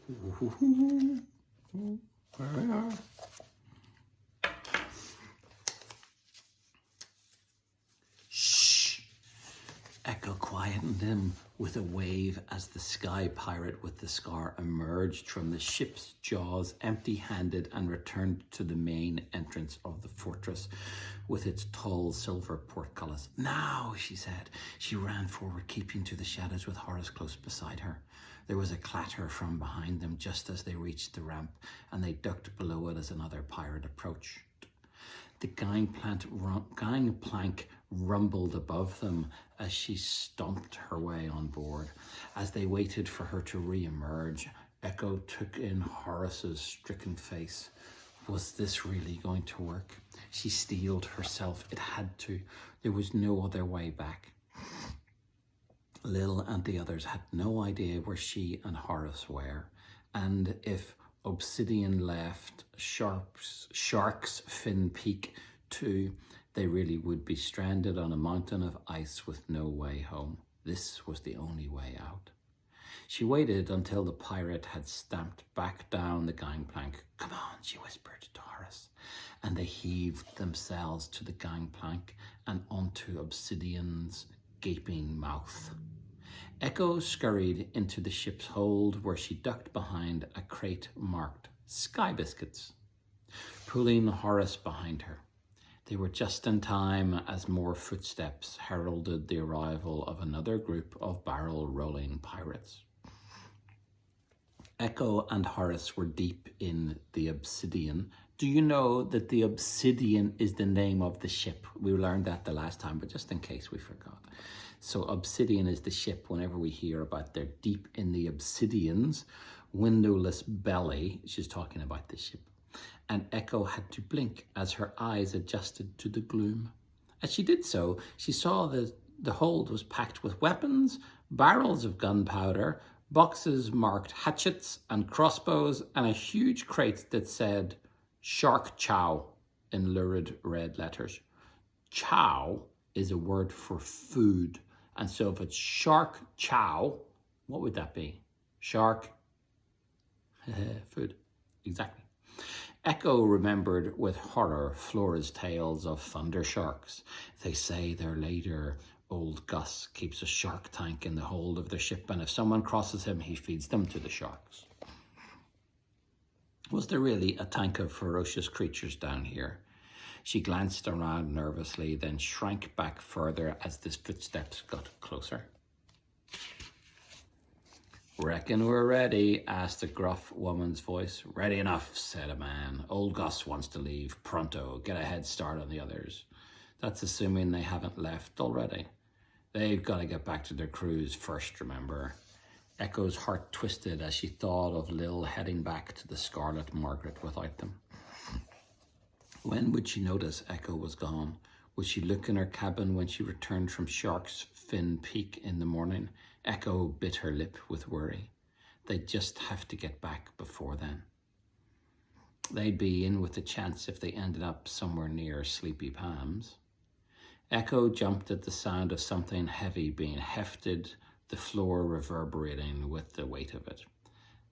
There we are. Shh! Echo quietened him with a wave as the sky pirate with the scar emerged from the ship's jaws empty-handed and returned to the main entrance of the fortress with its tall silver portcullis. Now, she said. She ran forward, keeping to the shadows with Horace close beside her. There was a clatter from behind them just as they reached the ramp, and they ducked below it as another pirate approached. The gangplank rumbled above them as she stomped her way on board. As they waited for her to re-emerge, Echo took in Horace's stricken face. Was this really going to work? She steeled herself. It had to. There was no other way back. Lil and the others had no idea where she and Horace were, and if Obsidian left Shark's Fin Peak too, they really would be stranded on a mountain of ice with no way home. This was the only way out. She waited until the pirate had stamped back down the gangplank. Come on, she whispered to Horace, and they heaved themselves to the gangplank and onto Obsidian's gaping mouth. Echo scurried into the ship's hold where she ducked behind a crate marked Sky Biscuits, pulling Horace behind her. They were just in time as more footsteps heralded the arrival of another group of barrel-rolling pirates. Echo and Horace were deep in the Obsidian. Do you know that the Obsidian is the name of the ship? We learned that the last time, but just in case we forgot. So Obsidian is the ship whenever we hear about they're deep in the Obsidian's windowless belly. She's talking about the ship. And Echo had to blink as her eyes adjusted to the gloom. As she did so, she saw that the hold was packed with weapons, barrels of gunpowder, boxes marked hatchets and crossbows, and a huge crate that said Shark Chow in lurid red letters. Chow is a word for food. And so if it's Shark Chow, what would that be? Shark food. Exactly. Echo remembered with horror Flora's tales of thunder sharks. They say their leader, Old Gus, keeps a shark tank in the hold of their ship, and if someone crosses him, he feeds them to the sharks. Was there really a tank of ferocious creatures down here? She glanced around nervously, then shrank back further as the footsteps got closer. Reckon we're ready, asked a gruff woman's voice. Ready enough, said a man. Old Gus wants to leave pronto. Get a head start on the others. That's assuming they haven't left already. They've got to get back to their crews first, remember. Echo's heart twisted as she thought of Lil heading back to the Scarlet Margaret without them. When would she notice Echo was gone? Would she look in her cabin when she returned from Shark's Fin Peak in the morning? Echo bit her lip with worry. They'd just have to get back before then. They'd be in with a chance if they ended up somewhere near Sleepy Palms. Echo jumped at the sound of something heavy being hefted, the floor reverberating with the weight of it.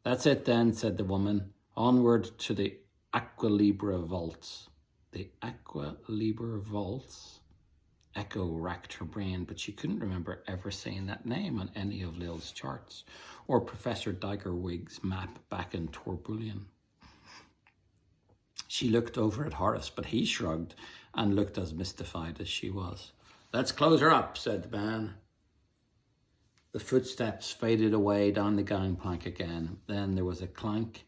That's it then, said the woman. Onward to the Aqua Libra vaults. The Aqua Libra vaults? Echo racked her brain, but she couldn't remember ever seeing that name on any of Lil's charts or Professor Digerwig's map back in Torbullion. She looked over at Horace, but he shrugged and looked as mystified as she was. Let's close her up, said the man. The footsteps faded away down the gangplank again. Then there was a clank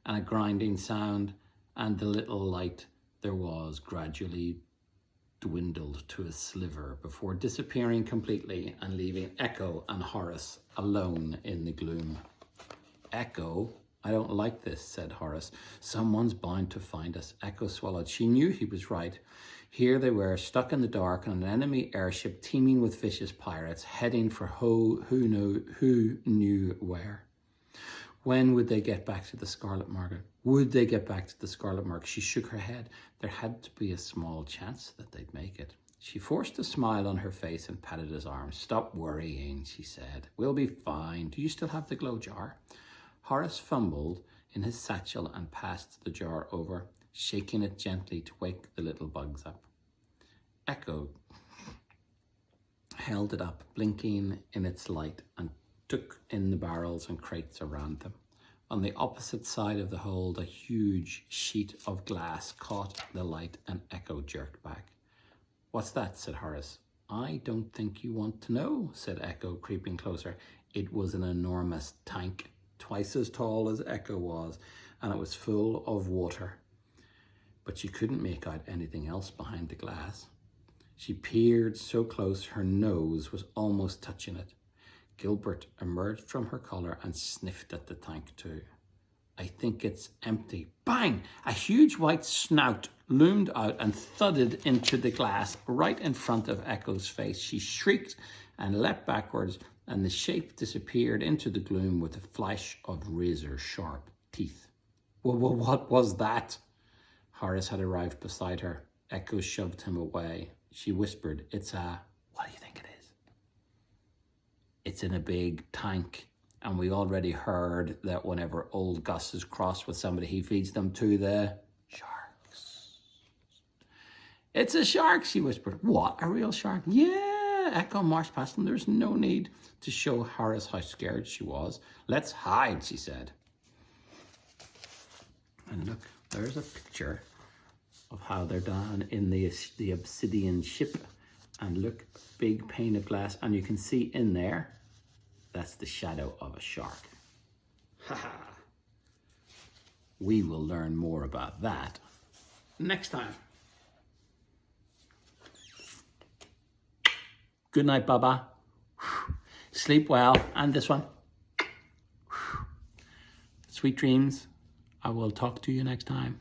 and a grinding sound, and the little light there was gradually dwindled to a sliver before disappearing completely and leaving Echo and Horace alone in the gloom. Echo, I don't like this, said Horace. Someone's bound to find us. Echo swallowed. She knew he was right. Here they were, stuck in the dark on an enemy airship teeming with vicious pirates, heading for who knew where. When would they get back to the Scarlet Margaret? Would they get back to the Scarlet Margaret? She shook her head. There had to be a small chance that they'd make it. She forced a smile on her face and patted his arm. Stop worrying, she said. We'll be fine. Do you still have the glow jar? Horace fumbled in his satchel and passed the jar over, shaking it gently to wake the little bugs up. Echo held it up, blinking in its light, and took in the barrels and crates around them. On the opposite side of the hold, a huge sheet of glass caught the light and Echo jerked back. "What's that?" said Horace. "I don't think you want to know," said Echo, creeping closer. It was an enormous tank, twice as tall as Echo was, and it was full of water. But she couldn't make out anything else behind the glass. She peered so close her nose was almost touching it. Gilbert emerged from her collar and sniffed at the tank too. "I think it's empty." Bang! A huge white snout loomed out and thudded into the glass right in front of Echo's face. She shrieked and leapt backwards, and the shape disappeared into the gloom with a flash of razor-sharp teeth. What was that?" Horace had arrived beside her. Echo shoved him away. She whispered, "It's a..." "What do you think it is?" "It's in a big tank, and we already heard that whenever old Gus is cross with somebody, he feeds them to the sharks." "It's a shark," she whispered. "What, a real shark?" "Yeah." Echo marched past them. There's no need to show Horace how scared she was. "Let's hide," she said. And look, there's a picture of how they're down in the obsidian ship. And look, big pane of glass, and you can see in there, that's the shadow of a shark. Ha! We will learn more about that next time. Good night, Baba. Sleep well, and this one. Sweet dreams. I will talk to you next time.